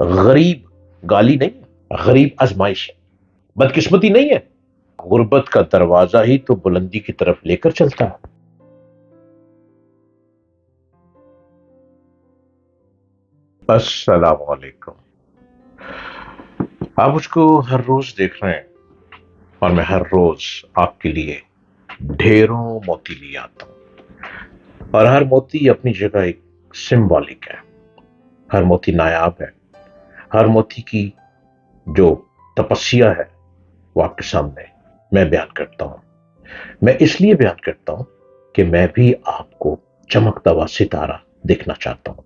غریب گالی نہیں ہے، غریب آزمائش ہے، بدقسمتی نہیں ہے، غربت کا دروازہ ہی تو بلندی کی طرف لے کر چلتا ہے۔ السلام علیکم۔ آپ مجھ کو ہر روز دیکھ رہے ہیں اور میں ہر روز آپ کے لیے ڈھیروں موتی لے آتا ہوں، اور ہر موتی اپنی جگہ ایک سمبولک ہے، ہر موتی نایاب ہے، ہر موتی کی جو تپسیا ہے وہ آپ کے سامنے میں بیان کرتا ہوں۔ میں اس لیے بیان کرتا ہوں کہ میں بھی آپ کو چمکتا ہوا ستارہ دیکھنا چاہتا ہوں،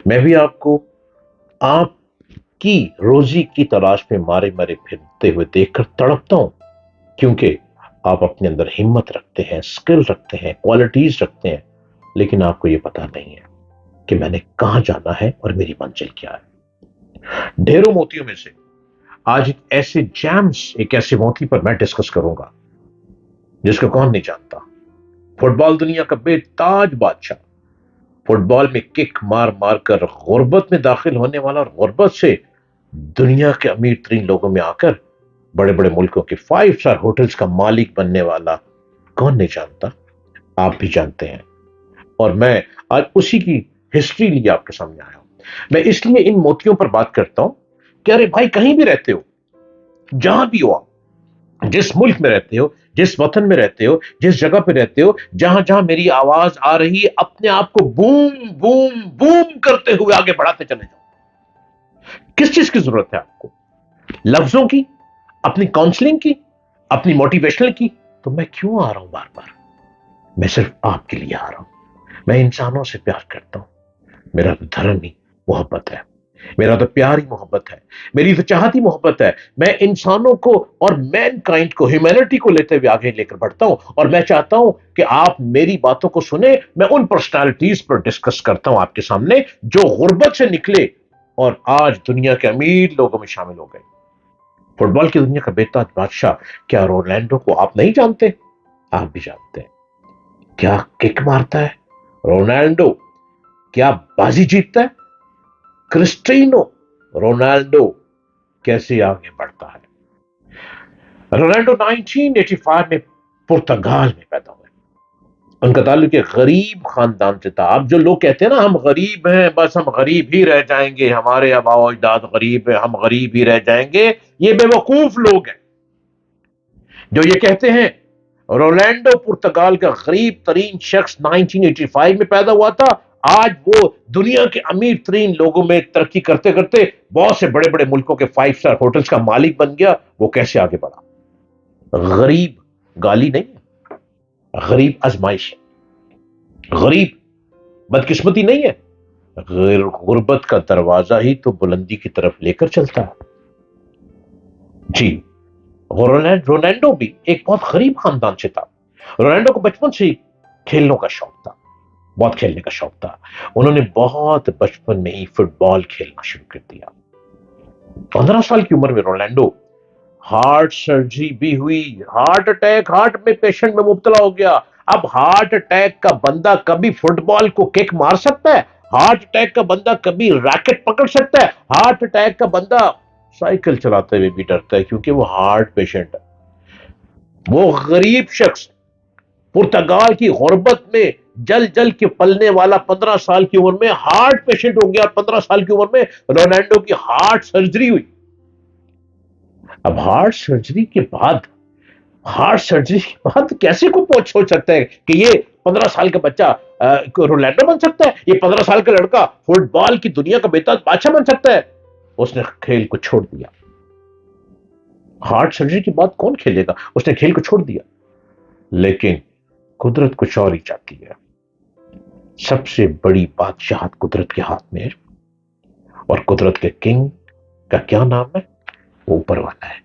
میں بھی آپ کو آپ کی روزی کی تلاش میں مارے مارے پھرتے ہوئے دیکھ کر تڑپتا ہوں، کیونکہ آپ اپنے اندر ہمت رکھتے ہیں، سکل رکھتے ہیں، کوالٹیز رکھتے ہیں، لیکن آپ کو یہ پتا نہیں ہے کہ میں نے کہاں جانا ہے اور میری منزل کیا ہے۔ ڈھیروں موتیوں میں سے آج ایک ایسے موتی پر میں ڈسکس کروں گا جس کو کون نہیں جانتا۔ فٹ بال دنیا کا بے تاج بادشاہ، فٹ بال میں کک مار مار کر غربت میں داخل ہونے والا اور غربت سے دنیا کے امیر ترین لوگوں میں آ کر بڑے بڑے ملکوں کے 5 اسٹار ہوٹلز کا مالک بننے والا کون نہیں جانتا؟ آپ بھی جانتے ہیں، اور میں آج اسی کی ہسٹری لیے آپ کے سامنے آیا ہوں۔ میں اس لیے ان موتیوں پر بات کرتا ہوں کہ ارے بھائی، کہیں بھی رہتے ہو، جہاں بھی ہو آپ، جس ملک میں رہتے ہو، جس وطن میں رہتے ہو، جس جگہ پہ رہتے ہو، جہاں جہاں میری آواز آ رہی ہے، اپنے آپ کو بوم بوم بوم کرتے ہوئے آگے بڑھاتے چلے جاؤ۔ کس چیز کی ضرورت ہے آپ کو؟ لفظوں کی، اپنی کاؤنسلنگ کی، اپنی موٹیویشنل کی؟ تو میں کیوں آ رہا ہوں بار بار؟ میں صرف آپ کے لیے آ رہا ہوں۔ میں انسانوں سے پیار کرتا ہوں، میرا تو دھرم ہی محبت ہے، میرا تو پیار ہی محبت ہے، میری تو چاہت ہی محبت ہے۔ میں انسانوں کو اور مین کائنڈ کو، ہیومینٹی کو لیتے ہوئے آگے لے کر بڑھتا ہوں، اور میں چاہتا ہوں کہ آپ میری باتوں کو سنیں۔ میں ان پرسنالٹیز پر ڈسکس کرتا ہوں آپ کے سامنے جو غربت سے نکلے اور آج دنیا کے امیر لوگوں میں شامل ہو گئے۔ فٹ بال کی دنیا کا بے تاج بادشاہ، کیا رونالڈو کو آپ نہیں جانتے؟ آپ بھی جانتے ہیں۔ کیا کک مارتا ہے رونالڈو؟ کیا بازی جیتتا ہے کرسٹینو رونالڈو؟ کیسے آگے بڑھتا ہے؟ رونالڈو 1985 میں پرتگال میں پیدا ہوئے۔ ان کا تعلق ایک غریب خاندان سے تھا۔ اب جو لوگ کہتے ہیں نا ہم غریب ہیں، بس ہم غریب ہی رہ جائیں گے، ہمارے آباء و اجداد غریب ہیں، ہم غریب ہی رہ جائیں گے، یہ بے وقوف لوگ ہیں جو یہ کہتے ہیں۔ رونالڈو پرتگال کا غریب ترین شخص 1985 میں پیدا ہوا تھا، آج وہ دنیا کے امیر ترین لوگوں میں ترقی کرتے کرتے بہت سے بڑے بڑے ملکوں کے 5 اسٹار ہوٹلز کا مالک بن گیا۔ وہ کیسے آگے بڑھا؟ غریب گالی نہیں ہے، غریب آزمائش ہے، غریب بدقسمتی نہیں ہے، غربت کا دروازہ ہی تو بلندی کی طرف لے کر چلتا ہے۔ جی، رونالڈو بھی ایک بہت غریب خاندان سے تھا۔ رونالڈو کو بچپن سے ہی کھیلنے کا شوق تھا، بہت کھیلنے کا شوق تھا۔ انہوں نے بہت بچپن میں ہی فٹ بال کھیلنا شروع کر دیا۔ 15 سال کی عمر میں رونالڈو ہارٹ سرجری بھی ہوئی، ہارٹ اٹیک، ہارٹ میں پیشنٹ میں مبتلا ہو گیا۔ اب ہارٹ اٹیک کا بندہ کبھی فٹ بال کو کک مار سکتا ہے؟ ہارٹ اٹیک کا بندہ کبھی ریکٹ پکڑ سکتا ہے؟ ہارٹ اٹیک کا بندہ سائیکل چلاتے ہوئے بھی ڈرتا ہے، کیونکہ وہ ہارٹ پیشنٹ ہے۔ وہ غریب شخص پرتگال کی غربت میں جل جل کے پلنے والا 15 سال کی عمر میں ہارٹ پیشنٹ ہو گیا۔ 15 سال کی عمر میں رونالڈو کی ہارٹ سرجری ہوئی۔ اب ہارٹ سرجری کے بعد کیسے کوئی سوچ سکتا ہے کہ یہ 15 سال کا بچہ رونالڈو بن سکتا ہے؟ یہ 15 سال کا لڑکا فٹ بال کی دنیا کا بے تاج بادشاہ بن سکتا ہے؟ اس نے کھیل کو چھوڑ دیا۔ ہارٹ سرجری کے بعد کون کھیلے گا؟ اس نے کھیل کو چھوڑ دیا۔ لیکن قدرت کچھ اور ہی چاہتی ہے۔ سب سے بڑی بادشاہت قدرت کے ہاتھ میں ہے، اور قدرت کے کنگ کا کیا نام ہے؟ وہ اوپر والا ہے،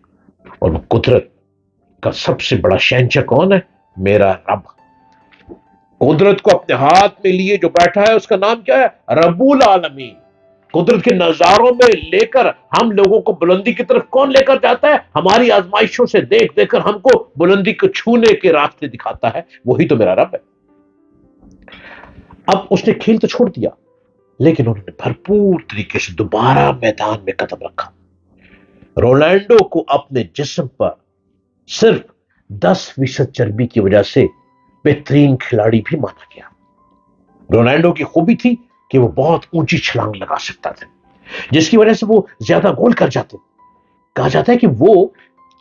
اور وہ قدرت کا سب سے بڑا شہنشاہ کون ہے؟ میرا رب۔ قدرت کو اپنے ہاتھ میں لیے جو بیٹھا ہے اس کا نام کیا ہے؟ رب العالمین۔ قدرت کے نظاروں میں لے کر ہم لوگوں کو بلندی کی طرف کون لے کر جاتا ہے؟ ہماری آزمائشوں سے دیکھ دیکھ کر ہم کو بلندی کو چھونے کے راستے دکھاتا ہے، وہی تو میرا رب ہے۔ اب اس نے کھیل تو چھوڑ دیا، لیکن انہوں نے بھرپور طریقے سے دوبارہ میدان میں قدم رکھا. رونالڈو کو اپنے جسم پر صرف 10% چربی کی وجہ سے بہترین کھلاڑی بھی مانا گیا. رونالڈو کی خوبی تھی کہ وہ بہت اونچی چھلانگ لگا سکتا تھا، جس کی وجہ سے وہ زیادہ گول کر جاتے. کہا جاتا ہے کہ وہ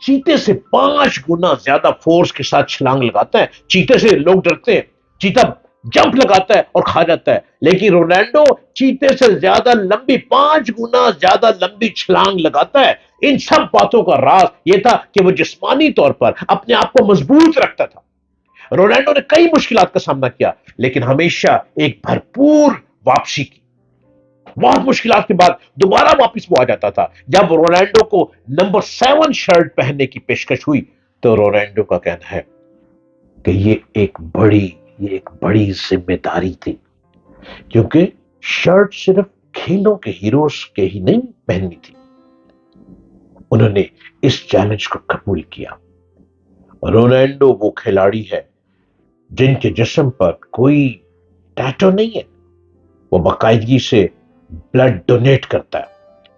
چیتے سے 5 گنا زیادہ فورس کے ساتھ چھلانگ لگاتا ہے. چیتے سے لوگ ڈرتے ہیں، چیتا جمپ لگاتا ہے اور کھا جاتا ہے، لیکن رونالڈو چیتے سے زیادہ لمبی 5 گنا زیادہ لمبی چھلانگ لگاتا ہے. ان سب باتوں کا راز یہ تھا کہ وہ جسمانی طور پر اپنے آپ کو مضبوط رکھتا تھا. رونالڈو نے کئی مشکلات کا سامنا کیا، لیکن ہمیشہ ایک بھرپور واپسی کی. بہت مشکلات کے بعد دوبارہ واپس وہ آ جاتا تھا. جب رونالڈو کو نمبر 7 شرٹ پہننے کی پیشکش ہوئی تو رونالڈو کا کہنا ہے کہ یہ ایک بڑی ذمہ داری تھی، کیونکہ شرٹ صرف کھیلوں کے ہیروز کے ہی نہیں پہننی تھی. انہوں نے اس چیلنج کو قبول کیا. رونالڈو وہ کھلاڑی ہے جن کے جسم پر کوئی ٹیٹو نہیں ہے. وہ باقاعدگی سے بلڈ ڈونیٹ کرتا ہے.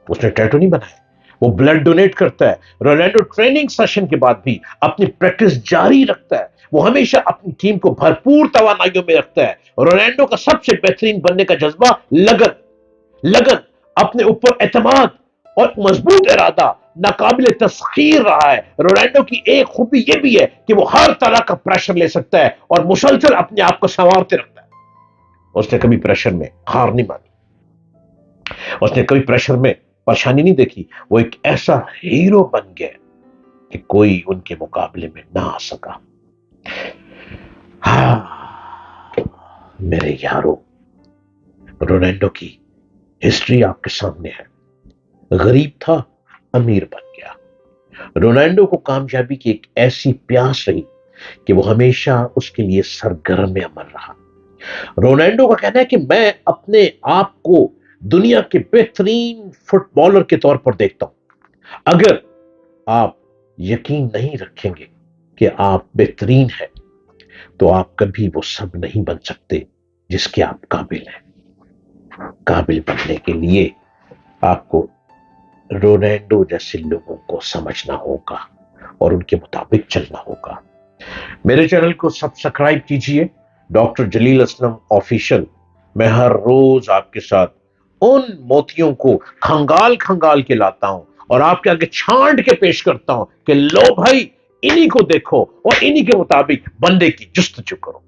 اس نے ٹیٹو نہیں بنایا، وہ بلڈ ڈونیٹ کرتا ہے. رونالڈو ٹریننگ سیشن کے بعد بھی اپنی پریکٹس جاری رکھتا ہے. وہ ہمیشہ اپنی ٹیم کو بھرپور توانائیوں میں رکھتا ہے. رونالڈو کا سب سے بہترین بننے کا جذبہ لگن، اپنے اوپر اعتماد اور مضبوط ارادہ ناقابل تسخیر رہا ہے. رونالڈو کی ایک خوبی یہ بھی ہے کہ وہ ہر طرح کا پریشر لے سکتا ہے اور مسلسل اپنے آپ کو سنوارتے رکھتا ہے. اس نے کبھی پریشر میں ہار نہیں مانی، اس نے کبھی پریشر میں پریشانی نہیں دیکھی. وہ ایک ایسا ہیرو بن گیا کہ کوئی ان کے مقابلے میں نہ آ سکا. ہاں میرے یارو، رونالڈو کی ہسٹری آپ کے سامنے ہے. غریب تھا، امیر بن گیا. رونالڈو کو کامیابی کی ایک ایسی پیاس رہی کہ وہ ہمیشہ اس کے لیے سرگرم عمل رہا. رونالڈو کا کہنا ہے کہ میں اپنے آپ کو دنیا کے بہترین فٹ بالر کے طور پر دیکھتا ہوں. اگر آپ یقین نہیں رکھیں گے کہ آپ بہترین ہیں تو آپ کبھی وہ سب نہیں بن سکتے جس کے آپ قابل ہیں. قابل بننے کے لیے آپ کو رونالڈو جیسے لوگوں کو سمجھنا ہوگا اور ان کے مطابق چلنا ہوگا. میرے چینل کو سبسکرائب کیجئے، ڈاکٹر جلیل اسلم آفیشل. میں ہر روز آپ کے ساتھ ان موتیوں کو کھنگال کے لاتا ہوں اور آپ کے آگے چھانٹ کے پیش کرتا ہوں کہ لو بھائی انہی کو دیکھو اور انہی کے مطابق بندے کی جستجو کرو.